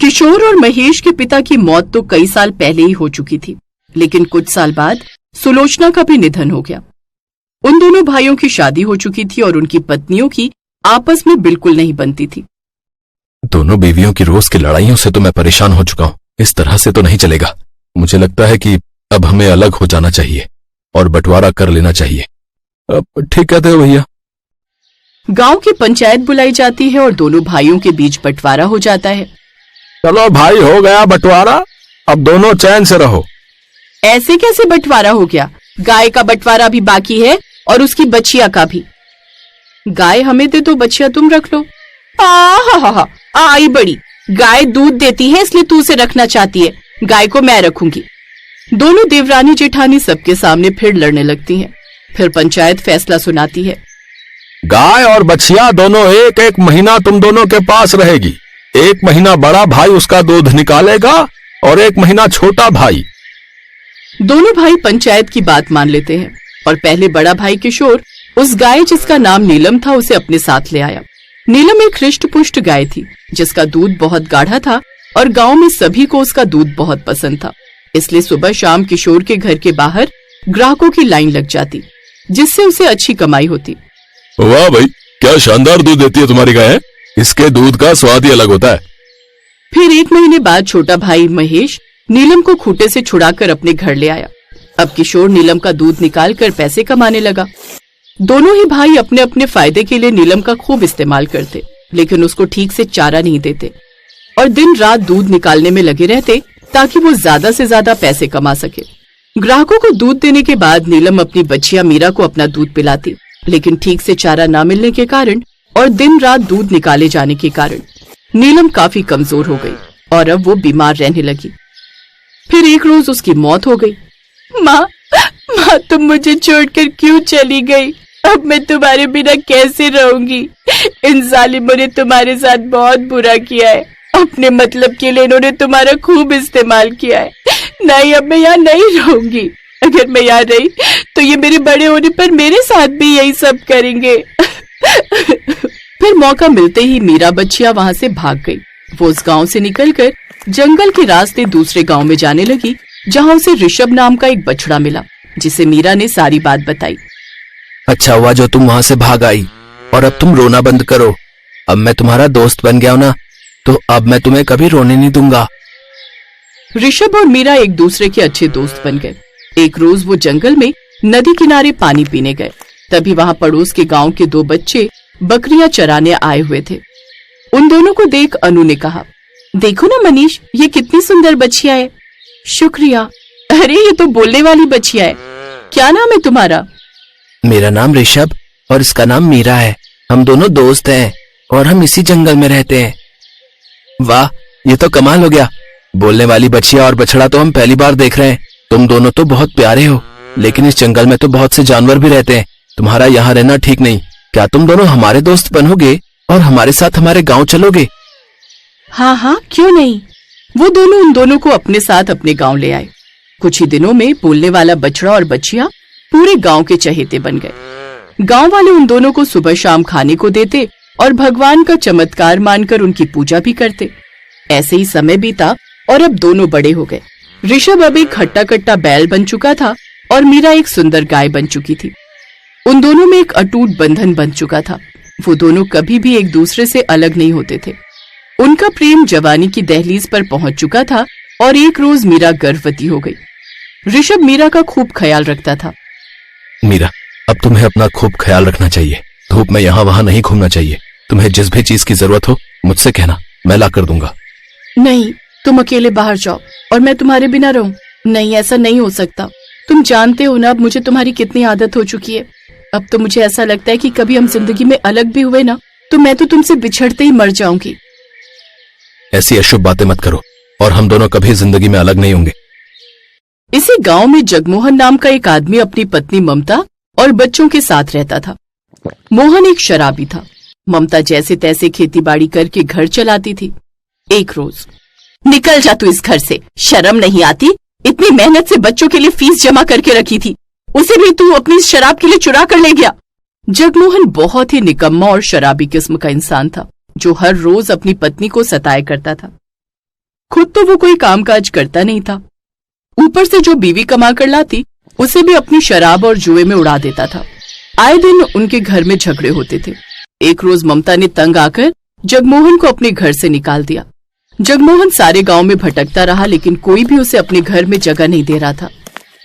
किशोर और महेश के पिता की मौत तो कई साल पहले ही हो चुकी थी, लेकिन कुछ साल बाद सुलोचना का भी निधन हो गया। उन दोनों भाइयों की शादी हो चुकी थी और उनकी पत्नियों की आपस में बिल्कुल नहीं बनती थी। दोनों बीवियों की रोज की लड़ाइयों से तो मैं परेशान हो चुका हूँ। इस तरह से तो नहीं चलेगा। मुझे लगता है कि अब हमें अलग हो जाना चाहिए और बंटवारा कर लेना चाहिए। अब ठीक कहते हो भैया। गांव की पंचायत बुलाई जाती है और दोनों भाइयों के बीच बंटवारा हो जाता है। चलो भाई, हो गया बंटवारा, अब दोनों चैन से रहो। ऐसे कैसे बंटवारा हो गया? गाय का बंटवारा भी बाकी है और उसकी बच्चिया का भी। गाय हमें दे तो बच्चिया तुम रख लो। हा आई बड़ी। गाय दूध देती है इसलिए तू उसे रखना चाहती है, गाय को मैं रखूंगी। दोनों देवरानी जेठानी सबके सामने फिर लड़ने लगती हैं। फिर पंचायत फैसला सुनाती है। गाय और बछिया दोनों एक एक महीना तुम दोनों के पास रहेगी। एक महीना बड़ा भाई उसका दूध निकालेगा और एक महीना छोटा भाई। दोनों भाई पंचायत की बात मान लेते हैं और पहले बड़ा भाई किशोर उस गाय जिसका नाम नीलम था उसे अपने साथ ले आया। नीलम एक हृष्ट पुष्ट गाय थी जिसका दूध बहुत गाढ़ा था और गांव में सभी को उसका दूध बहुत पसंद था। इसलिए सुबह शाम किशोर के घर के बाहर ग्राहकों की लाइन लग जाती, जिससे उसे अच्छी कमाई होती। वाह भाई, क्या शानदार दूध देती है तुम्हारी गाय। इसके दूध का स्वाद ही अलग होता है। फिर एक महीने बाद छोटा भाई महेश नीलम को खूंटे से छुड़ाकर अपने घर ले आया। अब किशोर नीलम का दूध निकालकर पैसे कमाने लगा। दोनों ही भाई अपने अपने फायदे के लिए नीलम का खूब इस्तेमाल करते, लेकिन उसको ठीक से चारा नहीं देते और दिन रात दूध निकालने में लगे रहते ताकि वो ज्यादा से ज्यादा पैसे कमा सके। ग्राहकों को दूध देने के बाद नीलम अपनी बच्चिया मीरा को अपना दूध पिलाती, लेकिन ठीक से चारा न मिलने के कारण और दिन रात दूध निकाले जाने के कारण नीलम काफी कमजोर हो गई और अब वो बीमार रहने लगी। फिर एक रोज उसकी मौत हो गई। माँ तुम मुझे छोड़कर क्यों चली गई? अब मैं तुम्हारे बिना कैसे रहूंगी? इन जालिमों ने तुम्हारे साथ बहुत बुरा किया है। अपने मतलब के लिए इन्होंने तुम्हारा खूब इस्तेमाल किया है। नहीं, अब मैं यहाँ नहीं रहूंगी। अगर मैं यहाँ रही तो ये मेरे बड़े होने पर मेरे साथ भी यही सब करेंगे। फिर मौका मिलते ही मीरा बच्चिया वहाँ से भाग गई। वो उस गांव से निकलकर जंगल के रास्ते दूसरे गांव में जाने लगी, जहाँ उसे ऋषभ नाम का एक बछड़ा मिला, जिसे मीरा ने सारी बात बताई। अच्छा हुआ जो तुम वहाँ से भाग आई, और अब तुम रोना बंद करो। अब मैं तुम्हारा दोस्त बन गया हूँ ना, तो अब मैं तुम्हें कभी रोने नहीं दूंगा। ऋषभ और मीरा एक दूसरे के अच्छे दोस्त बन गए। एक रोज वो जंगल में नदी किनारे पानी पीने गए। तभी वहाँ पड़ोस के गांव के दो बच्चे बकरियां चराने आए हुए थे। उन दोनों को देख अनु ने कहा, देखो ना मनीष, ये कितनी सुंदर बच्चिया है। शुक्रिया। अरे ये तो बोलने वाली बच्चिया है। क्या नाम है तुम्हारा? मेरा नाम ऋषभ और इसका नाम मीरा है। हम दोनों दोस्त हैं और हम इसी जंगल में रहते हैं। वाह, ये तो कमाल हो गया। बोलने वाली बच्चिया और बछड़ा तो हम पहली बार देख रहे हैं। तुम दोनों तो बहुत प्यारे हो, लेकिन इस जंगल में तो बहुत से जानवर भी रहते हैं। तुम्हारा यहाँ रहना ठीक नहीं। क्या तुम दोनों हमारे दोस्त बनोगे और हमारे साथ हमारे गांव चलोगे? हाँ, क्यों नहीं। वो दोनों उन दोनों को अपने साथ अपने गांव ले आए। कुछ ही दिनों में बोलने वाला बछड़ा और बच्चिया पूरे गांव के चहेते बन गए। गांव वाले उन दोनों को सुबह शाम खाने को देते और भगवान का चमत्कार मानकर उनकी पूजा भी करते। ऐसे ही समय बीता और अब दोनों बड़े हो गए। ऋषभ अब एक हट्टा कट्टा बैल बन चुका था और मीरा एक सुंदर गाय बन चुकी थी। उन दोनों में एक अटूट बंधन बन चुका था। वो दोनों कभी भी एक दूसरे से अलग नहीं होते थे। उनका प्रेम जवानी की दहलीज पर पहुंच चुका था और एक रोज मीरा गर्भवती हो गई। ऋषभ मीरा का खूब ख्याल रखता था। मीरा, अब तुम्हें अपना खूब ख्याल रखना चाहिए। धूप में यहाँ वहाँ नहीं घूमना चाहिए। तुम्हें जिस भी चीज की जरूरत हो मुझसे कहना, मैं ला कर दूंगा। नहीं, तुम अकेले बाहर जाओ और मैं तुम्हारे बिना रहूं। नहीं, ऐसा नहीं हो सकता। तुम जानते हो ना अब मुझे तुम्हारी कितनी आदत हो चुकी है। अब तो मुझे ऐसा लगता है कि कभी हम जिंदगी में अलग भी हुए ना तो मैं तो तुमसे बिछड़ते ही मर जाऊंगी। ऐसी अशुभ बातें मत करो और हम दोनों कभी जिंदगी में अलग नहीं होंगे। इसी गांव में जगमोहन नाम का एक आदमी अपनी पत्नी ममता और बच्चों के साथ रहता था। मोहन एक शराबी था। ममता जैसे तैसे खेतीबाड़ी करके घर चलाती थी। एक रोज, निकल जा तू इस घर से, शर्म नहीं आती? इतनी मेहनत से बच्चों के लिए फीस जमा करके रखी थी, उसे भी तू अपनी शराब के लिए चुरा कर ले गया। जगमोहन बहुत ही निकम्मा और शराबी किस्म का इंसान था जो हर रोज अपनी पत्नी को सताया करता था। खुद तो वो कोई कामकाज करता नहीं था, ऊपर से जो बीवी कमा कर लाती उसे भी अपनी शराब और जुए में उड़ा देता था। आए दिन उनके घर में झगड़े होते थे। एक रोज ममता ने तंग आकर जगमोहन को अपने घर से निकाल दिया। जगमोहन सारे गांव में भटकता रहा, लेकिन कोई भी उसे अपने घर में जगह नहीं दे रहा था।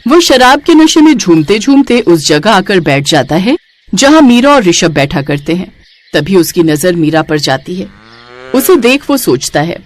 वो शराब के नशे में झूमते झूमते उस जगह आकर बैठ जाता है जहां मीरा और ऋषभ बैठा करते हैं। तभी उसकी नजर मीरा पर जाती है। उसे देख वो सोचता है,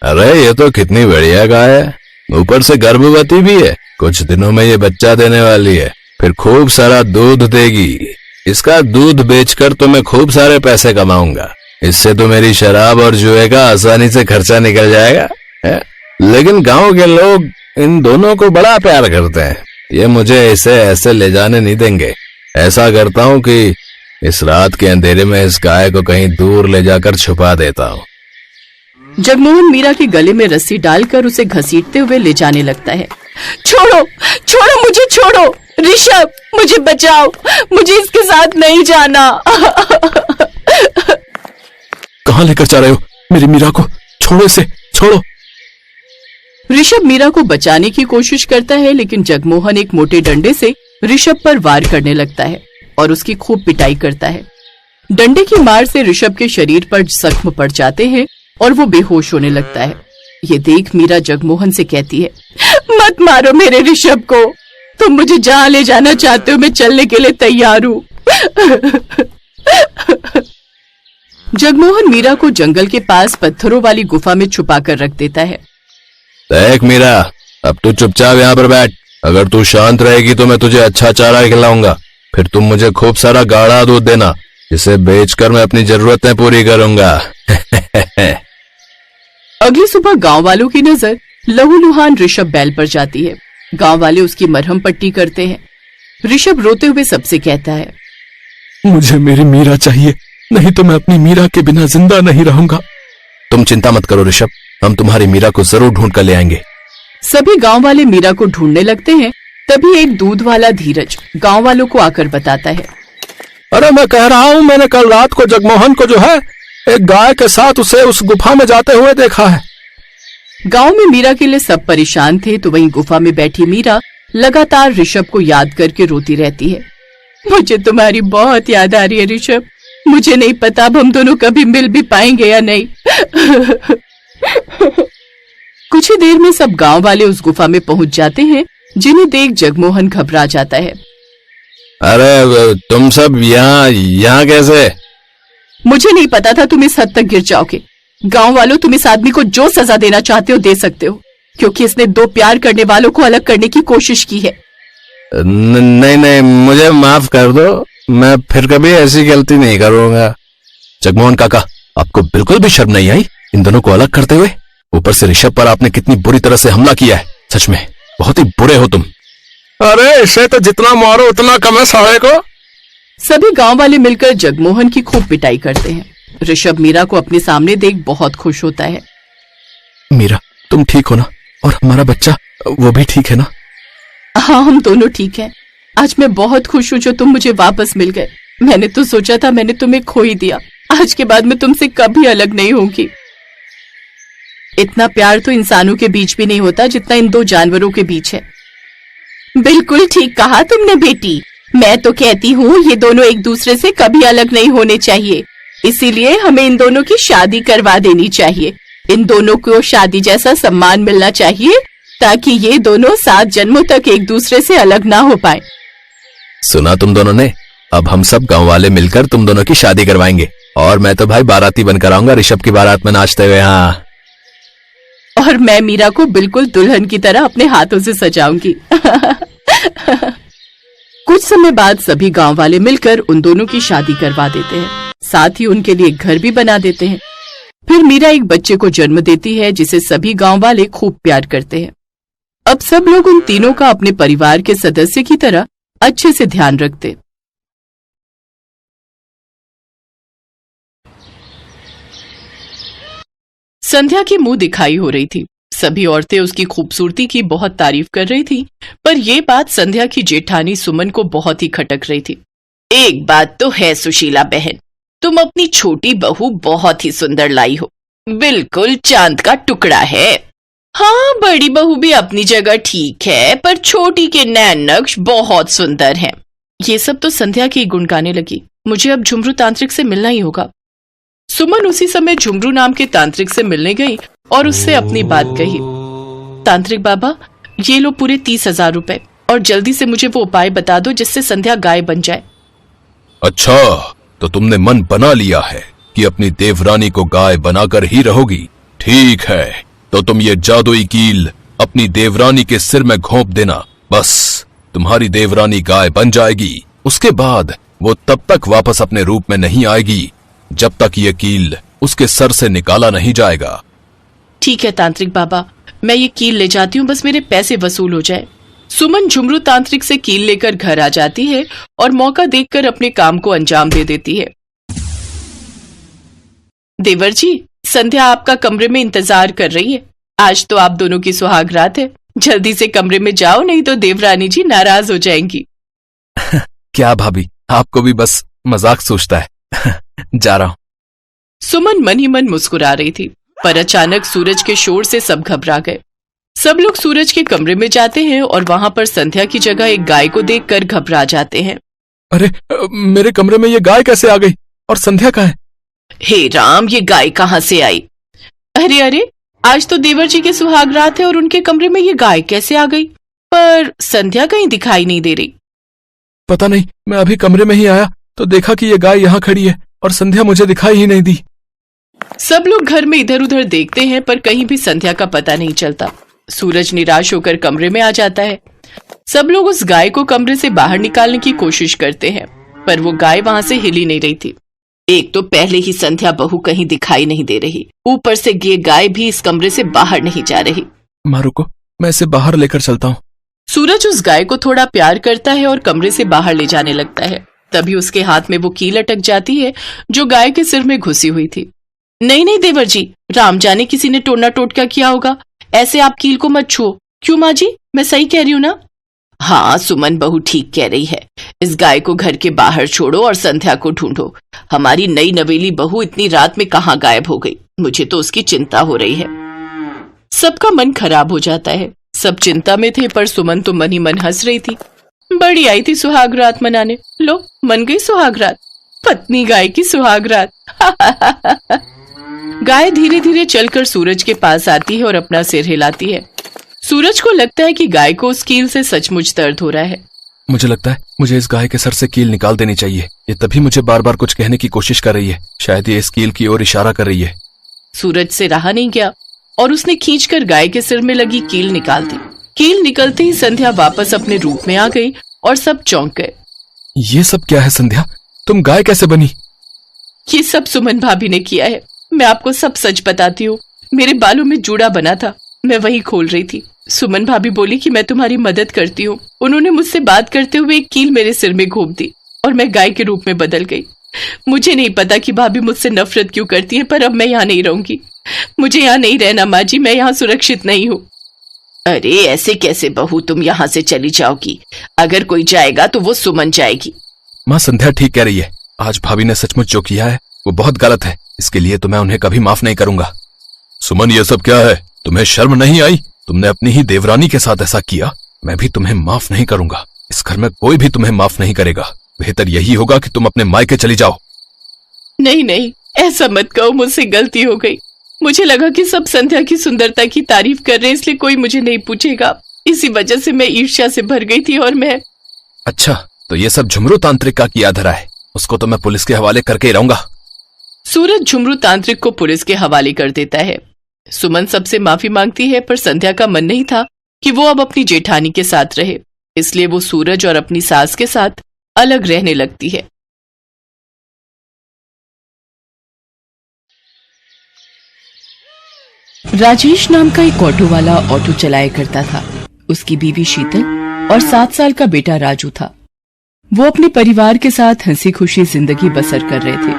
अरे ये तो कितनी बढ़िया गाय है, ऊपर से गर्भवती भी है। कुछ दिनों में ये बच्चा देने वाली है, फिर खूब सारा दूध देगी। इसका दूध बेचकर तो मैं खूब सारे पैसे कमाऊंगा। इससे तो मेरी शराब और जुए का आसानी से खर्चा निकल जाएगा है? लेकिन गांव के लोग इन दोनों को बड़ा प्यार करते हैं। ये मुझे इसे ऐसे ले जाने नहीं देंगे। ऐसा करता हूँ कि इस रात के अंधेरे में इस गाय को कहीं दूर ले जाकर छुपा देता हूँ। जगमोहन मीरा के गले में रस्सी डालकर उसे घसीटते हुए ले जाने लगता है। छोड़ो, छोड़ो, मुझे छोड़ो, ऋषभ मुझे बचाओ, मुझे इसके साथ नहीं जाना। कहाँ लेकर जा रहे हो मेरी मीरा को? छोड़ो इसे, छोड़ो। ऋषभ मीरा को बचाने की कोशिश करता है, लेकिन जगमोहन एक मोटे डंडे से ऋषभ पर वार करने लगता है और उसकी खूब पिटाई करता है। डंडे की मार से ऋषभ के शरीर पर जख्म पड़ जाते हैं और वो बेहोश होने लगता है। ये देख मीरा जगमोहन से कहती है, मत मारो मेरे ऋषभ को, तुम मुझे जहाँ ले जाना चाहते हो मैं चलने के लिए तैयार हूँ। जगमोहन मीरा को जंगल के पास पत्थरों वाली गुफा में छुपा कर रख देता है। देख मीरा, अब तू चुपचाप यहाँ पर बैठ। अगर तू शांत रहेगी तो मैं तुझे अच्छा चारा खिलाऊंगा। फिर तुम मुझे खूब सारा गाढ़ा दूध देना, जिसे बेचकर मैं अपनी जरूरतें पूरी करूंगा। अगली सुबह गांव वालों की नजर लहूलुहान ऋषभ बैल पर जाती है। गांव वाले उसकी मरहम पट्टी करते हैं। ऋषभ रोते हुए सबसे कहता है, मुझे मेरी मीरा चाहिए, नहीं तो मैं अपनी मीरा के बिना जिंदा नहीं रहूंगा। तुम चिंता मत करो ऋषभ, हम तुम्हारी मीरा को जरूर ढूंढ कर ले आएंगे। सभी गांव वाले मीरा को ढूंढने लगते हैं। तभी एक दूध वाला धीरज गांव वालों को आकर बताता है, अरे मैं कह रहा हूँ, मैंने कल रात को जगमोहन को जो है एक गाय के साथ उसे उस गुफा में जाते हुए देखा है। गांव में मीरा के लिए सब परेशान थे, तो वहीं गुफा में बैठी मीरा लगातार ऋषभ को याद करके रोती रहती है। मुझे तुम्हारी बहुत याद आ रही है ऋषभ, मुझे नहीं पता अब हम दोनों कभी मिल भी पाएंगे या नहीं। कुछ ही देर में सब गांव वाले उस गुफा में पहुंच जाते हैं, जिन्हें देख जगमोहन घबरा जाता है। अरे तुम सब यहाँ कैसे? मुझे नहीं पता था तुम इस हद तक गिर जाओगे। गांव वालों, तुम इस आदमी को जो सजा देना चाहते हो दे सकते हो, क्योंकि इसने दो प्यार करने वालों को अलग करने की कोशिश की है। नहीं नहीं, मुझे माफ कर दो, मैं फिर कभी ऐसी गलती नहीं करूंगा। जगमोहन काका, आपको बिल्कुल भी शर्म नहीं आई इन दोनों को अलग करते हुए? ऊपर से ऋषभ पर आपने कितनी बुरी तरह से हमला किया है। सच में बहुत ही बुरे हो तुम। अरे इसे तो जितना मारो उतना कम है साले को। सभी गांव वाले मिलकर जगमोहन की खूब पिटाई करते हैं। ऋषभ मीरा को अपने सामने देख बहुत खुश होता है। मीरा, तुम ठीक हो ना? और हमारा बच्चा वो भी ठीक है ना? हाँ, हम दोनों ठीक हैं। आज मैं बहुत खुश हूँ जो तुम मुझे वापस मिल गए। मैंने तो सोचा था मैंने तुम्हें खो ही दिया। आज के बाद मैं तुमसे कभी अलग नहीं होंगी। इतना प्यार तो इंसानों के बीच भी नहीं होता जितना इन दो जानवरों के बीच है। बिल्कुल ठीक कहा तुमने बेटी, मैं तो कहती हूँ ये दोनों एक दूसरे से कभी अलग नहीं होने चाहिए, इसीलिए हमें इन दोनों की शादी करवा देनी चाहिए। इन दोनों को शादी जैसा सम्मान मिलना चाहिए ताकि ये दोनों 7 जन्मों तक एक दूसरे से अलग ना हो पाए। सुना तुम दोनों ने? अब हम सब गांव वाले मिलकर तुम दोनों की शादी करवाएंगे, और मैं तो भाई बाराती बनकर आऊंगा ऋषभ की बारात में नाचते हुए। हाँ, और मैं मीरा को बिल्कुल दुल्हन की तरह अपने हाथों से सजाऊंगी। कुछ समय बाद सभी गांव वाले मिलकर उन दोनों की शादी करवा देते हैं, साथ ही उनके लिए एक घर भी बना देते हैं। फिर मीरा एक बच्चे को जन्म देती है जिसे सभी गांव वाले खूब प्यार करते हैं। अब सब लोग उन तीनों का अपने परिवार के सदस्य की तरह अच्छे से ध्यान रखते। संध्या की मुंह दिखाई हो रही थी। सभी औरतें उसकी खूबसूरती की बहुत तारीफ कर रही थी, पर यह बात संध्या की जेठानी सुमन को बहुत ही खटक रही थी। एक बात तो है सुशीला बहन, तुम अपनी छोटी बहू बहुत ही सुंदर लाई हो, बिल्कुल चांद का टुकड़ा है। हाँ, बड़ी बहू भी अपनी जगह ठीक है, पर छोटी के नैन नक्श बहुत सुंदर हैं। ये सब तो संध्या के ही गुण गाने लगी। मुझे अब झुमरू तांत्रिक से मिलना ही होगा। सुमन उसी समय झुमरू नाम के तांत्रिक से मिलने गई और उससे अपनी बात कही। तांत्रिक बाबा, ये लो पूरे 30,000 रुपए, और जल्दी से मुझे वो उपाय बता दो जिससे संध्या गाय बन जाए। अच्छा, तो तुमने मन बना लिया है कि अपनी देवरानी को गाय बनाकर ही रहोगी। ठीक है, तो तुम ये जादुई कील अपनी देवरानी के सिर में घोंप देना। बस तुम्हारी देवरानी गाय बन जाएगी। उसके बाद वो तब तक वापस अपने रूप में नहीं आएगी जब तक ये कील उसके सर से निकाला नहीं जाएगा। ठीक है तांत्रिक बाबा, मैं ये कील ले जाती हूँ, बस मेरे पैसे वसूल हो जाए। सुमन झुमरू तांत्रिक से कील लेकर घर आ जाती है और मौका देखकर अपने काम को अंजाम दे देती है। देवर जी, संध्या आपका कमरे में इंतजार कर रही है। आज तो आप दोनों की सुहाग रात है। जल्दी से कमरे में जाओ, नहीं तो देवरानी जी नाराज हो जाएंगी। क्या भाभी, आपको भी बस मजाक सोचता है। जा रहा हूं। सुमन मन ही मन मुस्कुरा रही थी, पर अचानक सूरज के शोर से सब घबरा गए। सब लोग सूरज के कमरे में जाते हैं और वहां पर संध्या की जगह एक गाय को देखकर घबरा जाते हैं। अरे, मेरे कमरे में ये गाय कैसे आ गई? और संध्या कहाँ है? हे राम, ये गाय कहाँ से आई? अरे अरे, आज तो देवर जी के सुहाग रात है और उनके कमरे में ये गाय कैसे आ गई? पर संध्या कहीं दिखाई नहीं दे रही। पता नहीं, मैं अभी कमरे में ही आया तो देखा कि ये गाय यहाँ खड़ी है और संध्या मुझे दिखाई ही नहीं दी। सब लोग घर में इधर उधर देखते हैं पर कहीं भी संध्या का पता नहीं चलता। सूरज निराश होकर कमरे में आ जाता है। सब लोग उस गाय को कमरे से बाहर निकालने की कोशिश करते हैं, पर वो गाय वहां से हिल ही नहीं रही थी। एक तो पहले ही संध्या बहू कहीं दिखाई नहीं दे रही, ऊपर से ये गाय भी इस कमरे से बाहर नहीं जा रही। माँ रुको, मैं इसे बाहर लेकर चलता हूँ। सूरज उस गाय को थोड़ा प्यार करता है और कमरे से बाहर ले जाने लगता है। तभी उसके हाथ में वो कील अटक जाती है जो गाय के सिर में घुसी हुई थी। नहीं नहीं देवर जी, राम जाने किसी ने टोना टोटका किया होगा। ऐसे आप कील को मत छुओ। क्यों माँ जी, मैं सही कह रही हूँ ना? हाँ, सुमन बहू ठीक कह रही है। इस गाय को घर के बाहर छोड़ो और संध्या को ढूंढो। हमारी नई नवेली बहू इतनी रात में कहाँ गायब हो गई? मुझे तो उसकी चिंता हो रही है। सबका मन खराब हो जाता है। सब चिंता में थे, पर सुमन तो मन ही मन हंस रही थी। बड़ी आई थी सुहाग रात मनाने, लो मन गई सुहाग रात। पत्नी गाय की सुहाग रात। गाय धीरे धीरे चलकर सूरज के पास आती है और अपना सिर हिलाती है। सूरज को लगता है कि गाय को उस कील से सचमुच दर्द हो रहा है। मुझे लगता है मुझे इस गाय के सर से कील निकाल देनी चाहिए। ये तभी मुझे बार बार कुछ कहने की कोशिश कर रही है। शायद ये इस कील की ओर इशारा कर रही है। सूरज से रहा नहीं गया और उसने खींचकर गाय के सिर में लगी कील निकाल दी। कील निकलते ही संध्या वापस अपने रूप में आ गई और सब चौंक गए। ये सब क्या है संध्या? तुम गाय कैसे बनी? ये सब सुमन भाभी ने किया है। मैं आपको सब सच बताती हूँ। मेरे बालों में जूड़ा बना था, मैं वही खोल रही थी। सुमन भाभी बोली कि मैं तुम्हारी मदद करती हूँ। उन्होंने मुझसे बात करते हुए एक कील मेरे सिर में घोंप दी और मैं गाय के रूप में बदल गई। मुझे नहीं पता कि भाभी मुझसे नफरत क्यों करती है, पर अब मैं यहाँ नहीं रहूंगी। मुझे यहाँ नहीं रहना माँ जी, मैं यहाँ सुरक्षित नहीं हूँ। अरे ऐसे कैसे बहू, तुम यहाँ से चली जाओगी? अगर कोई जाएगा तो वो सुमन जाएगी। माँ, संध्या ठीक कह रही है। आज भाभी ने सचमुच जो किया है वो बहुत गलत है। इसके लिए तो मैं उन्हें कभी माफ नहीं करूंगा। सुमन, ये सब क्या है? तुम्हें शर्म नहीं आई? तुमने अपनी ही देवरानी के साथ ऐसा किया। मैं भी तुम्हें माफ नहीं करूंगा। इस घर में कोई भी तुम्हें माफ नहीं करेगा। बेहतर यही होगा कि तुम अपने मायके चली जाओ। नहीं नहीं, ऐसा मत कहो, मुझसे गलती हो गई। मुझे लगा कि सब संध्या की सुंदरता की तारीफ कर रहे हैं, इसलिए कोई मुझे नहीं पूछेगा। इसी वजह से मैं ईर्ष्या से भर गई थी और मैं। अच्छा, तो ये सब झुमरू तांत्रिक का किया धरा है। उसको तो मैं पुलिस के हवाले करके ही रहूंगा। सूरज झुमरू तांत्रिक को पुलिस के हवाले कर देता है। सुमन सबसे माफी मांगती है, पर संध्या का मन नहीं था कि वो अब अपनी जेठानी के साथ रहे, इसलिए वो सूरज और अपनी सास के साथ अलग रहने लगती है। राजेश नाम का एक ऑटो वाला ऑटो चलाया करता था। उसकी बीवी शीतल और 7 साल का बेटा राजू था। वो अपने परिवार के साथ हंसी खुशी जिंदगी बसर कर रहे थे।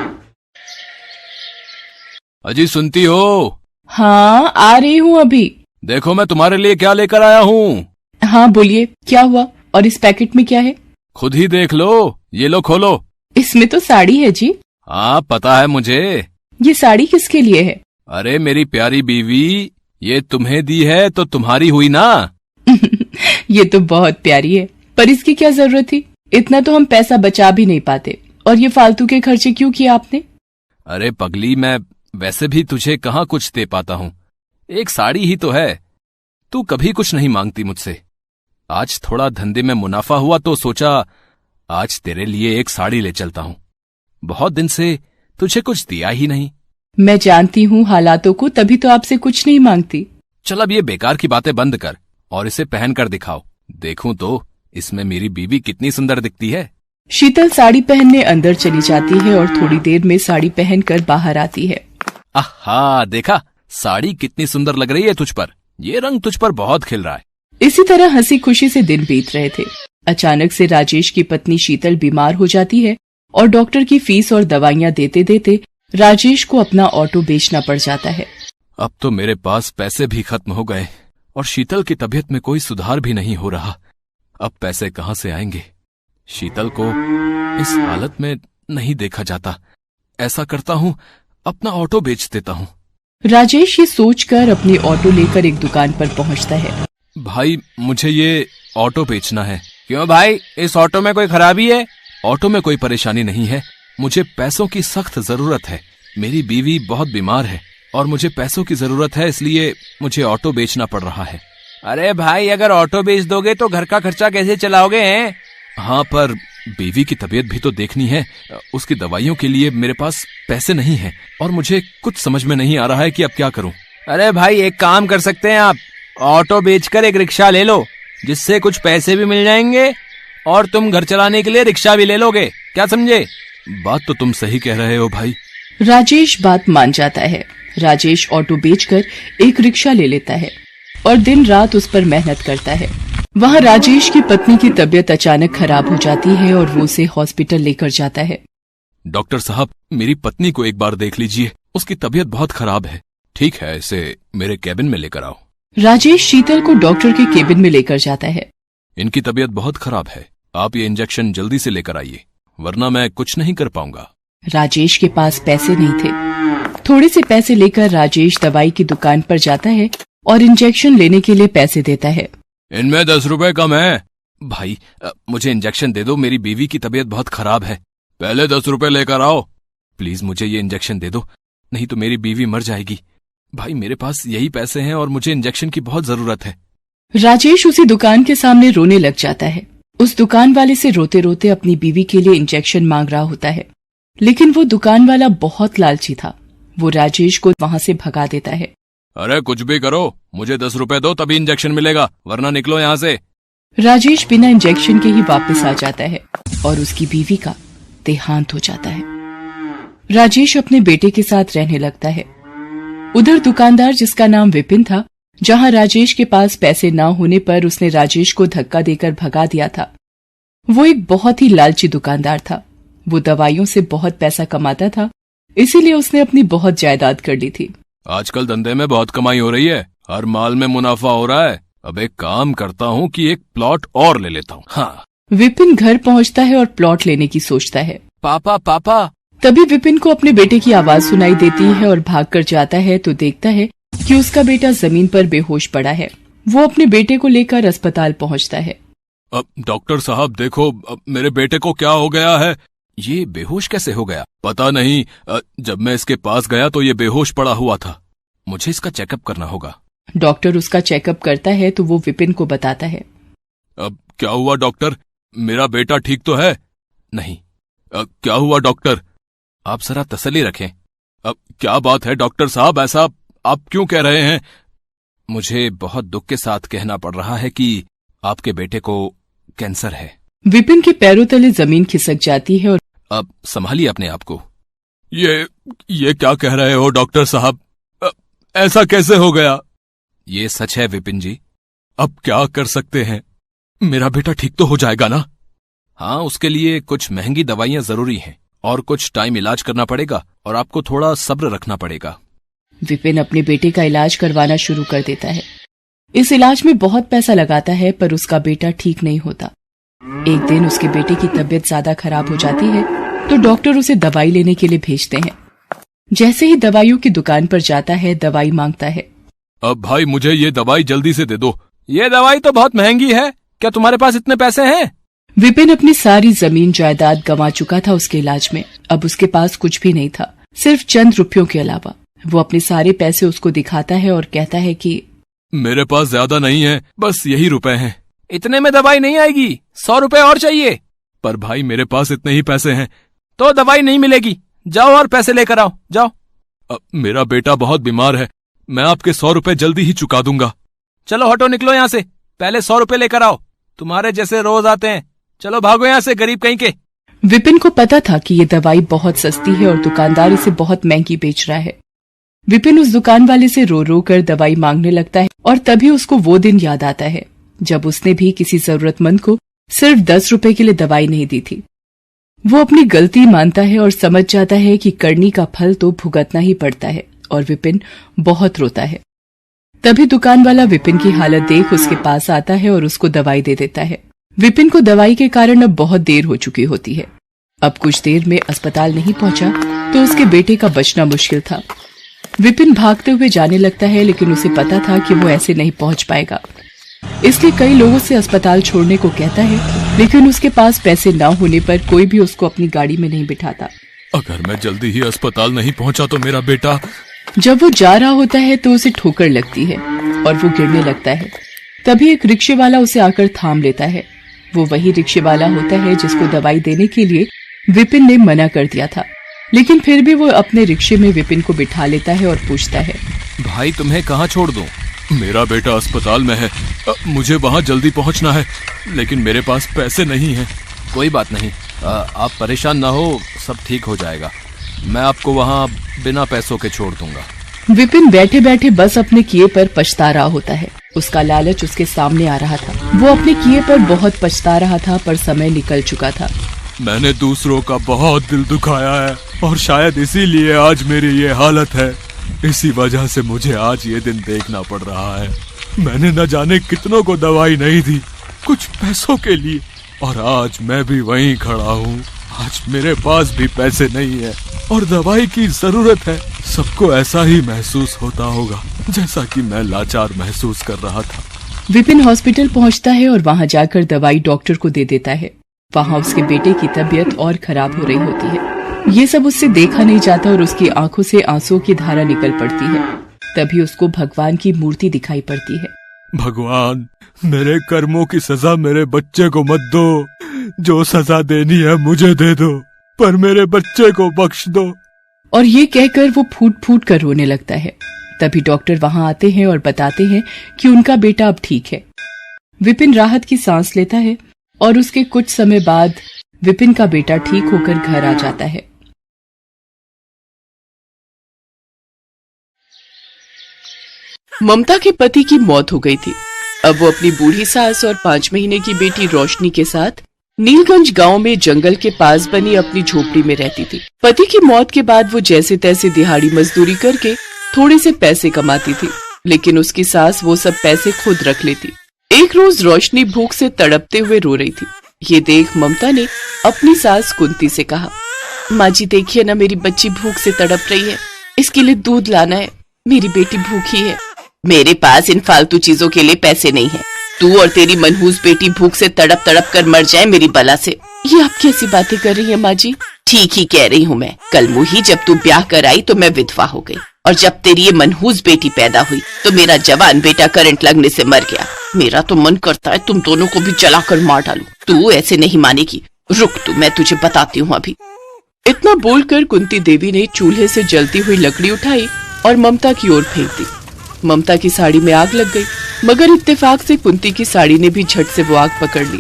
अजी, सुनती हो? हाँ, आ रही हूँ अभी। देखो मैं तुम्हारे लिए क्या लेकर आया हूँ। हाँ बोलिए, क्या हुआ? और इस पैकेट में क्या है? खुद ही देख लो। ये लो, खोलो। इसमें तो साड़ी है जी। हाँ, पता है मुझे। ये साड़ी किसके लिए है? अरे मेरी प्यारी बीवी, ये तुम्हें दी है तो तुम्हारी हुई ना। ये तो बहुत प्यारी है, पर इसकी क्या जरूरत थी? इतना तो हम पैसा बचा भी नहीं पाते, और ये फालतू के खर्चे क्यों किए आपने? अरे पगली, मैं वैसे भी तुझे कहाँ कुछ दे पाता हूँ। एक साड़ी ही तो है। तू कभी कुछ नहीं मांगती मुझसे। आज थोड़ा धंधे में मुनाफा हुआ तो सोचा आज तेरे लिए एक साड़ी ले चलता हूँ। बहुत दिन से तुझे कुछ दिया ही नहीं। मैं जानती हूँ हालातों को, तभी तो आपसे कुछ नहीं मांगती। चल अब ये बेकार की बातें बंद कर और इसे पहन कर दिखाओ। देखूं तो इसमें मेरी बीवी कितनी सुंदर दिखती है। शीतल साड़ी पहनने अंदर चली जाती है और थोड़ी देर में साड़ी पहनकर बाहर आती है। आहा, देखा साड़ी कितनी सुंदर लग रही है तुझ पर। ये रंग तुझ पर बहुत खिल रहा है। इसी तरह हंसी खुशी से दिन बीत रहे थे। अचानक से राजेश की पत्नी शीतल बीमार हो जाती है और डॉक्टर की फीस और दवाइयां देते देते राजेश को अपना ऑटो बेचना पड़ जाता है। अब तो मेरे पास पैसे भी खत्म हो गए और शीतल की तबीयत में कोई सुधार भी नहीं हो रहा। अब पैसे कहाँ से आएंगे? शीतल को इस हालत में नहीं देखा जाता। ऐसा करता हूँ, अपना ऑटो बेच देता हूँ। राजेश ये सोचकर अपनी ऑटो लेकर एक दुकान पर पहुंचता है। भाई, मुझे ये ऑटो बेचना है। क्यों भाई, इस ऑटो में कोई खराबी है? ऑटो में कोई परेशानी नहीं है। मुझे पैसों की सख्त जरूरत है। मेरी बीवी बहुत बीमार है और मुझे पैसों की जरूरत है, इसलिए मुझे ऑटो बेचना पड़ रहा है। अरे भाई, अगर ऑटो बेच दोगे तो घर का खर्चा कैसे चलाओगे हैं? हाँ, पर बीवी की तबीयत भी तो देखनी है। उसकी दवाइयों के लिए मेरे पास पैसे नहीं हैं और मुझे कुछ समझ में नहीं आ रहा है कि अब क्या करूं। अरे भाई, एक काम कर सकते हैं आप। ऑटो बेचकर एक रिक्शा ले लो, जिससे कुछ पैसे भी मिल जाएंगे और तुम घर चलाने के लिए रिक्शा भी ले लोगे। क्या समझे? बात तो तुम सही कह रहे हो भाई। राजेश बात मान जाता है। राजेश ऑटो बेचकर एक रिक्शा ले लेता है और दिन रात उस पर मेहनत करता है। वहाँ राजेश की पत्नी की तबीयत अचानक खराब हो जाती है और वो उसे हॉस्पिटल लेकर जाता है। डॉक्टर साहब, मेरी पत्नी को एक बार देख लीजिए। उसकी तबीयत बहुत खराब है। ठीक है, इसे मेरे केबिन में लेकर आओ। राजेश शीतल को डॉक्टर के केबिन में लेकर जाता है। इनकी तबीयत बहुत खराब है। आप ये इंजेक्शन जल्दी से लेकर आइए, वरना मैं कुछ नहीं कर पाऊंगा। राजेश के पास पैसे नहीं थे। थोड़े से पैसे लेकर राजेश दवाई की दुकान पर जाता है और इंजेक्शन लेने के लिए पैसे देता है। इनमें 10 रुपए कम है। भाई, मुझे इंजेक्शन दे दो। मेरी बीवी की तबीयत बहुत खराब है। पहले 10 रुपए लेकर आओ। प्लीज मुझे ये इंजेक्शन दे दो, नहीं तो मेरी बीवी मर जाएगी। भाई, मेरे पास यही पैसे हैं और मुझे इंजेक्शन की बहुत जरूरत है। राजेश उसी दुकान के सामने रोने लग जाता है। उस दुकान वाले से रोते रोते अपनी बीवी के लिए इंजेक्शन मांग रहा होता है, लेकिन वो दुकान वाला बहुत लालची था। वो राजेश को वहाँ से भगा देता है। अरे कुछ भी करो, मुझे 10 रुपए दो, तभी इंजेक्शन मिलेगा, वरना निकलो यहाँ से। राजेश बिना इंजेक्शन के ही वापस आ जाता है और उसकी बीवी का देहांत हो जाता है। राजेश अपने बेटे के साथ रहने लगता है। उधर दुकानदार, जिसका नाम विपिन था, जहां राजेश के पास पैसे न होने पर उसने राजेश को धक्का देकर भगा दिया था, वो एक बहुत ही लालची दुकानदार था। वो दवाइयों से बहुत पैसा कमाता था, इसीलिए उसने अपनी बहुत जायदाद कर ली थी। आजकल धंधे में बहुत कमाई हो रही है, हर माल में मुनाफा हो रहा है। अब एक काम करता हूँ कि एक प्लॉट और ले लेता हूँ। हाँ। विपिन घर पहुँचता है और प्लॉट लेने की सोचता है। पापा पापा। तभी विपिन को अपने बेटे की आवाज सुनाई देती है और भागकर जाता है तो देखता है कि उसका बेटा जमीन पर बेहोश पड़ा है। वो अपने बेटे को लेकर अस्पताल पहुंचता है। अब डॉक्टर साहब देखो, मेरे बेटे को क्या हो गया है? ये बेहोश कैसे हो गया? पता नहीं, जब मैं इसके पास गया तो ये बेहोश पड़ा हुआ था। मुझे इसका चेकअप करना होगा। डॉक्टर उसका चेकअप करता है तो वो विपिन को बताता है। अब क्या हुआ डॉक्टर? मेरा बेटा ठीक तो है? नहीं। क्या हुआ डॉक्टर? आप जरा तसल्ली रखें। अब क्या बात है डॉक्टर साहब, ऐसा आप क्यों कह रहे हैं? मुझे बहुत दुख के साथ कहना पड़ रहा है कि आपके बेटे को कैंसर है। विपिन के पैरों तले जमीन खिसक जाती है और अब संभालिए अपने आप को। ये क्या कह रहे हो डॉक्टर साहब? ऐसा कैसे हो गया? ये सच है विपिन जी। अब क्या कर सकते हैं? मेरा बेटा ठीक तो हो जाएगा ना? हाँ, उसके लिए कुछ महंगी दवाइयां जरूरी हैं और कुछ टाइम इलाज करना पड़ेगा और आपको थोड़ा सब्र रखना पड़ेगा। विपिन अपने बेटे का इलाज करवाना शुरू कर देता है। इस इलाज में बहुत पैसा लगाता है, पर उसका बेटा ठीक नहीं होता। एक दिन उसके बेटे की तबीयत ज्यादा खराब हो जाती है तो डॉक्टर उसे दवाई लेने के लिए भेजते हैं। जैसे ही दवाइयों की दुकान पर जाता है, दवाई मांगता है अब भाई मुझे ये दवाई जल्दी से दे दो। ये दवाई तो बहुत महंगी है, क्या तुम्हारे पास इतने पैसे हैं? विपिन अपनी सारी जमीन जायदाद गंवा चुका था उसके इलाज में। अब उसके पास कुछ भी नहीं था, सिर्फ चंद रुपयों के अलावा। वो अपने सारे पैसे उसको दिखाता है और कहता है कि मेरे पास ज्यादा नहीं है, बस यही रुपए हैं। इतने में दवाई नहीं आएगी, 100 रुपए और चाहिए। पर भाई मेरे पास इतने ही पैसे हैं। तो दवाई नहीं मिलेगी, जाओ और पैसे लेकर आओ, जाओ। मेरा बेटा बहुत बीमार है, मैं आपके 100 रुपए जल्दी ही चुका दूंगा। चलो हटो, निकलो यहाँ से, पहले 100 रुपए लेकर आओ। तुम्हारे जैसे रोज आते हैं, चलो भागो यहाँ से, गरीब कहीं के। विपिन को पता था कि ये दवाई बहुत सस्ती है और दुकानदार इसे बहुत महंगी बेच रहा है। विपिन उस दुकान वाले से रो रो कर दवाई मांगने लगता है और तभी उसको वो दिन याद आता है जब उसने भी किसी जरूरतमंद को सिर्फ 10 रुपए के लिए दवाई नहीं दी थी। वो अपनी गलती मानता है और समझ जाता है कि करनी का फल तो भुगतना ही पड़ता है और विपिन बहुत रोता है। तभी दुकान वाला विपिन की हालत देख उसके पास आता है और उसको दवाई दे देता है। विपिन को दवाई के कारण अब बहुत देर हो चुकी होती है। अब कुछ देर में अस्पताल नहीं पहुंचा तो उसके बेटे का बचना मुश्किल था। विपिन भागते हुए जाने लगता है, लेकिन उसे पता था कि वो ऐसे नहीं पहुंच पाएगा, इसलिए कई लोगों से अस्पताल छोड़ने को कहता है, लेकिन उसके पास पैसे न होने पर कोई भी उसको अपनी गाड़ी में नहीं बिठाता। अगर मैं जल्दी ही अस्पताल नहीं पहुंचा तो मेरा बेटा। जब वो जा रहा होता है तो उसे ठोकर लगती है और वो गिरने लगता है। तभी एक रिक्शे वाला उसे आकर थाम लेता है। वो वही रिक्शे वाला होता है जिसको दवाई देने के लिए विपिन ने मना कर दिया था, लेकिन फिर भी वो अपने रिक्शे में विपिन को बिठा लेता है और पूछता है, भाई तुम्हें कहाँ छोड़ दूं? मेरा बेटा अस्पताल में है, मुझे वहाँ जल्दी पहुँचना है, लेकिन मेरे पास पैसे नहीं हैं। कोई बात नहीं, आप परेशान ना हो, सब ठीक हो जाएगा। मैं आपको वहाँ बिना पैसों के छोड़ दूंगा। विपिन बैठे बैठे बस अपने किए पर पछता रहा होता है। उसका लालच उसके सामने आ रहा था। वो अपने किए पर बहुत पछता रहा था, पर समय निकल चुका था। मैंने दूसरों का बहुत दिल दुखाया है और शायद इसीलिए आज मेरी ये हालत है। इसी वजह से मुझे आज ये दिन देखना पड़ रहा है। मैंने न जाने कितनों को दवाई नहीं दी, कुछ पैसों के लिए, और आज मैं भी वहीं खड़ा हूँ। आज मेरे पास भी पैसे नहीं है और दवाई की जरूरत है। सबको ऐसा ही महसूस होता होगा जैसा कि मैं लाचार महसूस कर रहा था। विपिन हॉस्पिटल पहुंचता है और वहां जाकर दवाई डॉक्टर को दे देता है। वहां उसके बेटे की तबीयत और खराब हो रही होती है। ये सब उससे देखा नहीं जाता और उसकी आंखों से आंसुओं की धारा निकल पड़ती है। तभी उसको भगवान की मूर्ति दिखाई पड़ती है। भगवान, मेरे कर्मों की सजा मेरे बच्चे को मत दो। जो सजा देनी है मुझे दे दो, पर मेरे बच्चे को बख्श दो। और ये कहकर वो फूट फूट कर रोने लगता है। तभी डॉक्टर वहां आते हैं और बताते हैं कि उनका बेटा अब ठीक है। विपिन राहत की सांस लेता है और उसके कुछ समय बाद विपिन का बेटा ठीक होकर घर आ जाता है। ममता के पति की मौत हो गई थी। अब वो अपनी बूढ़ी सास और 5 महीने की बेटी रोशनी के साथ नीलगंज गांव में जंगल के पास बनी अपनी झोपड़ी में रहती थी। पति की मौत के बाद वो जैसे तैसे दिहाड़ी मजदूरी करके थोड़े से पैसे कमाती थी, लेकिन उसकी सास वो सब पैसे खुद रख लेती। एक रोज रोशनी भूख से तड़पते हुए रो रही थी। ये देख ममता ने अपनी सास कुंती से कहा, माँ जी देखिए ना, मेरी बच्ची भूख से तड़प रही है, इसके लिए दूध लाना है, मेरी बेटी भूखी है। मेरे पास इन फालतू चीजों के लिए पैसे नहीं है। तू और तेरी मनहूस बेटी भूख से तड़प तड़प कर मर जाए मेरी बला से। ये आप कैसी बातें कर रही हैं माँ जी? ठीक ही कह रही हूँ मैं। कल मुही जब तू ब्याह कर आई तो मैं विधवा हो गई, और जब तेरी ये मनहूस बेटी पैदा हुई तो मेरा जवान बेटा करंट लगने से मर गया। मेरा तो मन करता है तुम दोनों को भी जलाकर मार डालूं। तू ऐसे नहीं मानेगी, रुक तू, मैं तुझे बताती हूँ अभी। इतना बोलकर कुंती देवी ने चूल्हे से जलती हुई लकड़ी उठाई और ममता की ओर फेंक दी। ममता की साड़ी में आग लग गई, मगर इत्तेफाक से कुंती की साड़ी ने भी झट से वो आग पकड़ ली।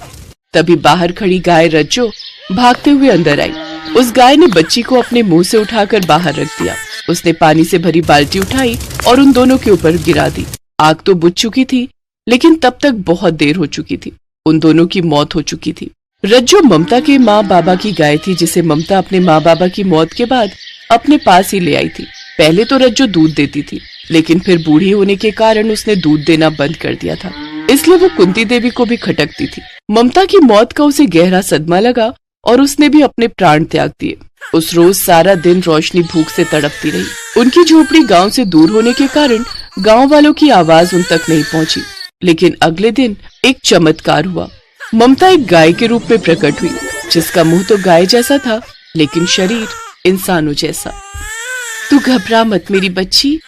तभी बाहर खड़ी गाय रज्जो भागते हुए अंदर आई। उस गाय ने बच्ची को अपने मुंह से उठाकर बाहर रख दिया। उसने पानी से भरी बाल्टी उठाई और उन दोनों के ऊपर गिरा दी। आग तो बुझ चुकी थी, लेकिन तब तक बहुत देर हो चुकी थी। उन दोनों की मौत हो चुकी थी। रज्जो ममता के माँ बाबा की गाय थी, जिसे ममता अपने माँ बाबा की मौत के बाद अपने पास ही ले आई थी। पहले तो रज्जो दूध देती थी, लेकिन फिर बूढ़ी होने के कारण उसने दूध देना बंद कर दिया था, इसलिए वो कुंती देवी को भी खटकती थी। ममता की मौत का उसे गहरा सदमा लगा और उसने भी अपने प्राण त्याग दिए। उस रोज सारा दिन रोशनी भूख से तड़पती रही। उनकी झोपड़ी गांव से दूर होने के कारण गांव वालों की आवाज उन तक नहीं पहुंची। लेकिन अगले दिन एक चमत्कार हुआ। ममता एक गाय के रूप में प्रकट हुई, जिसका मुंह तो गाय जैसा था लेकिन शरीर इंसानों जैसा। तू घबरा मत मेरी बच्ची,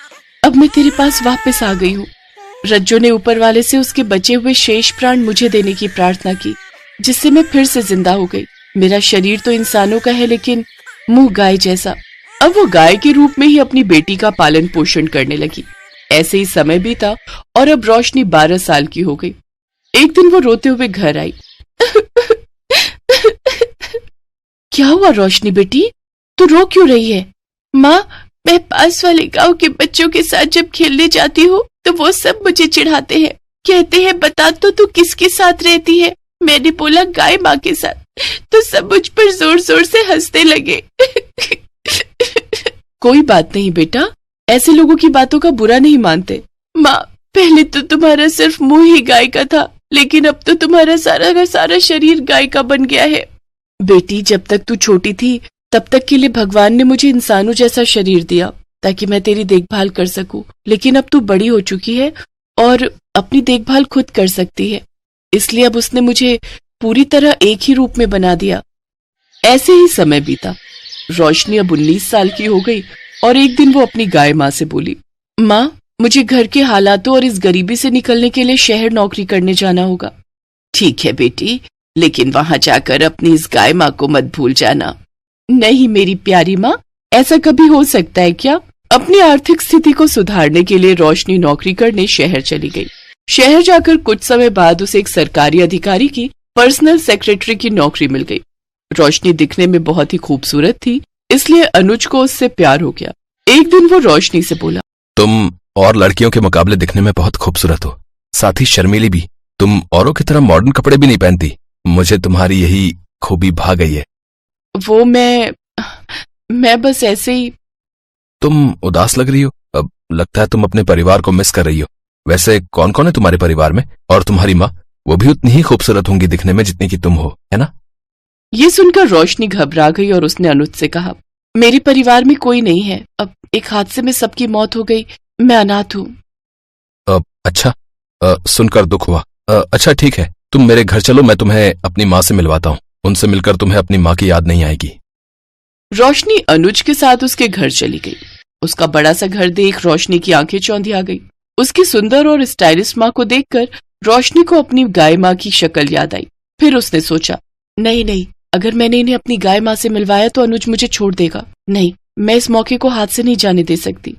अब मैं तेरे पास वापस आ गई हूँ। रज्जो ने ऊपर वाले से उसके बचे हुए शेष प्राण मुझे देने की प्रार्थना की, जिससे मैं फिर से जिंदा हो गई। मेरा शरीर तो इंसानों का है लेकिन मुंह गाय जैसा। अब वो गाय के रूप में ही अपनी बेटी का पालन पोषण करने लगी। ऐसे ही समय बीता और अब रोशनी 12 साल की हो गई। एक दिन वो रोते हुए घर आई। क्या हुआ रोशनी बेटी, तू रो क्यों रही है? माँ, मैं पास वाले गांव के बच्चों के साथ जब खेलने जाती हूँ तो वो सब मुझे चिढ़ाते हैं, कहते हैं बता तो तू किसके साथ रहती है। मैंने बोला गाय माँ के साथ, तो सब मुझ पर जोर जोर से हंसने लगे। कोई बात नहीं बेटा, ऐसे लोगों की बातों का बुरा नहीं मानते। माँ, पहले तो तुम्हारा सिर्फ मुंह ही गाय का था, लेकिन अब तो तुम्हारा सारा का सारा शरीर गाय का बन गया है। बेटी, जब तक तू छोटी थी तब तक के लिए भगवान ने मुझे इंसानों जैसा शरीर दिया ताकि मैं तेरी देखभाल कर सकूं। लेकिन अब तू बड़ी हो चुकी है और अपनी देखभाल खुद कर सकती है, इसलिए अब उसने मुझे पूरी तरह एक ही रूप में बना दिया। ऐसे ही समय बीता। रोशनी अब 19 साल की हो गई और एक दिन वो अपनी गाय माँ से बोली, माँ, मुझे घर के हालातों और इस गरीबी से निकलने के लिए शहर नौकरी करने जाना होगा। ठीक है बेटी, लेकिन वहां जाकर अपनी इस गाय माँ को मत भूल जाना। नहीं मेरी प्यारी माँ, ऐसा कभी हो सकता है क्या? अपनी आर्थिक स्थिति को सुधारने के लिए रोशनी नौकरी करने शहर चली गई। शहर जाकर कुछ समय बाद उसे एक सरकारी अधिकारी की पर्सनल सेक्रेटरी की नौकरी मिल गई। रोशनी दिखने में बहुत ही खूबसूरत थी, इसलिए अनुज को उससे प्यार हो गया। एक दिन वो रोशनी से बोला, तुम और लड़कियों के मुकाबले दिखने में बहुत खूबसूरत हो, साथ ही शर्मीली भी। तुम औरों की तरह मॉडर्न कपड़े भी नहीं पहनती। मुझे तुम्हारी यही खूबी भा गई है। वो मैं बस ऐसे ही। तुम उदास लग रही हो। अब लगता है तुम अपने परिवार को मिस कर रही हो। वैसे कौन कौन है तुम्हारे परिवार में? और तुम्हारी माँ, वो भी उतनी ही खूबसूरत होंगी दिखने में जितनी कि तुम हो, है ना? ये सुनकर रोशनी घबरा गई और उसने अनुज से कहा, मेरे परिवार में कोई नहीं है। अब एक हादसे में सबकी मौत हो गई, मैं अनाथ हूँ। अच्छा, सुनकर दुख हुआ। अच्छा ठीक है, तुम मेरे घर चलो, मैं तुम्हें अपनी माँ से मिलवाता हूँ। उनसे मिलकर तुम्हें अपनी माँ की याद नहीं आएगी। रोशनी अनुज के साथ उसके घर चली गई। उसका बड़ा सा घर देख रोशनी की आंखें चौंधी आ गई। उसकी सुंदर और स्टाइलिश माँ को देखकर रोशनी को अपनी गाय माँ की शक्ल याद आई। फिर उसने सोचा, नहीं, अगर मैंने इन्हें अपनी गाय माँ से मिलवाया तो अनुज मुझे छोड़ देगा। नहीं, मैं इस मौके को हाथ से नहीं जाने दे सकती।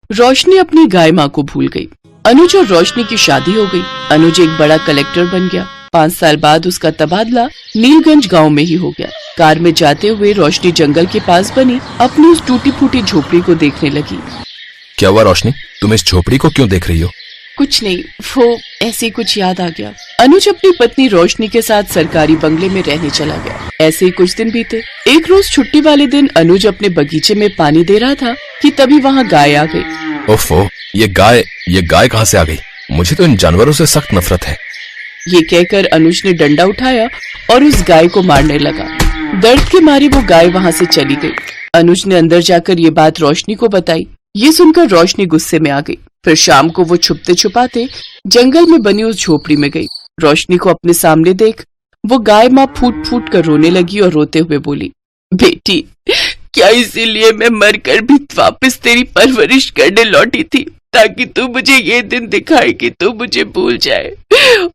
रोशनी अपनी गाय माँ को भूल गई। अनुज और रोशनी की शादी हो गई। अनुज एक बड़ा कलेक्टर बन गया। 5 साल बाद उसका तबादला नीलगंज गांव में ही हो गया। कार में जाते हुए रोशनी जंगल के पास बनी अपनी उस टूटी फूटी झोपड़ी को देखने लगी। क्या हुआ रोशनी, तुम इस झोपड़ी को क्यों देख रही हो? कुछ नहीं, वो ऐसे ही कुछ याद आ गया। अनुज अपनी पत्नी रोशनी के साथ सरकारी बंगले में रहने चला गया। ऐसे ही कुछ दिन बीते। एक रोज छुट्टी वाले दिन अनुज अपने बगीचे में पानी दे रहा था कि तभी वहाँ गाय आ गई। ओफो, ये गाय कहाँ से आ गई? मुझे तो इन जानवरों से सख्त नफरत है। ये कहकर अनुज ने डंडा उठाया और उस गाय को मारने लगा। दर्द के मारे वो गाय वहाँ से चली गई। अनुज ने अंदर जाकर ये बात रोशनी को बताई। ये सुनकर रोशनी गुस्से में आ गई। फिर शाम को वो छुपते छुपाते जंगल में बनी उस झोपड़ी में गई। रोशनी को अपने सामने देख वो गाय माँ फूट फूट कर रोने लगी और रोते हुए बोली, बेटी, क्या इसीलिए मैं मरकर भी वापस तेरी परवरिश करने लौटी थी, ताकि तू मुझे ये दिन दिखाए कि तू मुझे भूल जाए,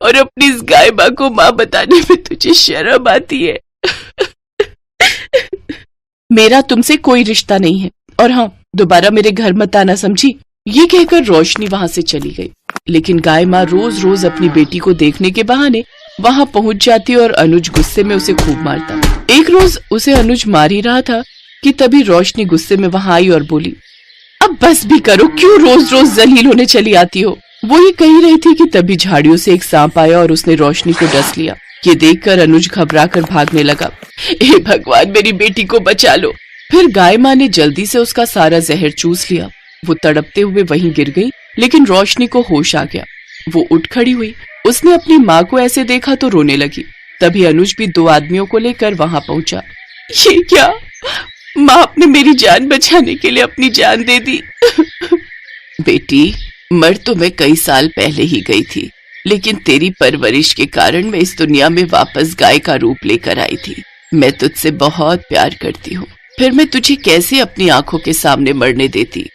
और अपनी इस गाय माँ को माँ बताने में तुझे शर्म आती है। मेरा तुमसे कोई रिश्ता नहीं है, और हाँ, दोबारा मेरे घर मत आना, समझी? ये कहकर रोशनी वहां से चली गई। लेकिन गाय माँ रोज रोज अपनी बेटी को देखने के बहाने वहां पहुंच जाती और अनुज गुस्से में उसे खूब मारता। एक रोज उसे अनुज मार ही रहा था कि तभी रोशनी गुस्से में वहां आई और बोली, अब बस भी करो, क्यों रोज रोज जलील होने चली आती हो? वो ये कही रही थी कि तभी झाड़ियों से एक सांप आया और उसने रोशनी को डस लिया। ये देखकर अनुज घबरा कर भागने लगा। हे भगवान, मेरी बेटी को बचा लो। फिर गाय माँ ने जल्दी से उसका सारा जहर चूस लिया। वो तड़पते हुए वहीं गिर गई, लेकिन रोशनी को होश आ गया। वो उठ खड़ी हुई। उसने अपनी माँ को ऐसे देखा तो रोने लगी। तभी अनुज भी 2 आदमियों को लेकर वहां पहुंचा। ये क्या? माँ आपने मेरी जान बचाने के लिए अपनी जान दे दी। बेटी, मर तो मैं कई साल पहले ही गई थी, लेकिन तेरी परवरिश के कारण मैं इस दुनिया में वापस गाय का रूप लेकर आई थी। मैं तुझसे बहुत प्यार करती हूँ, फिर मैं तुझे कैसे अपनी आंखों के सामने मरने देती।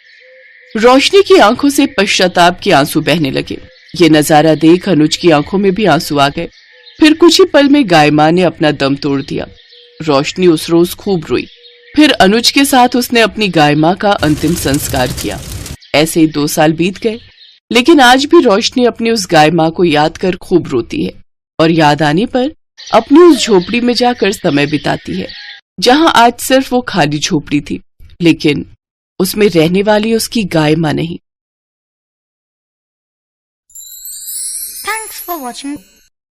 रोशनी की आंखों से पश्चाताप के आंसू बहने लगे। ये नजारा देख अनुज की आंखों में भी आंसू आ गए। फिर कुछ ही पल में गाय माँ ने अपना दम तोड़ दिया। रोशनी उस रोज खूब रोई। फिर अनुज के साथ उसने अपनी गाय माँ का अंतिम संस्कार किया। ऐसे ही 2 साल बीत गए, लेकिन आज भी रोशनी अपनी उस गाय माँ को याद कर खूब रोती है और याद आने पर अपनी उस झोपड़ी में जाकर समय बिताती है, जहाँ आज सिर्फ वो खाली झोपड़ी थी, लेकिन उसमें रहने वाली उसकी गाय माँ नहीं। Thanks for watching.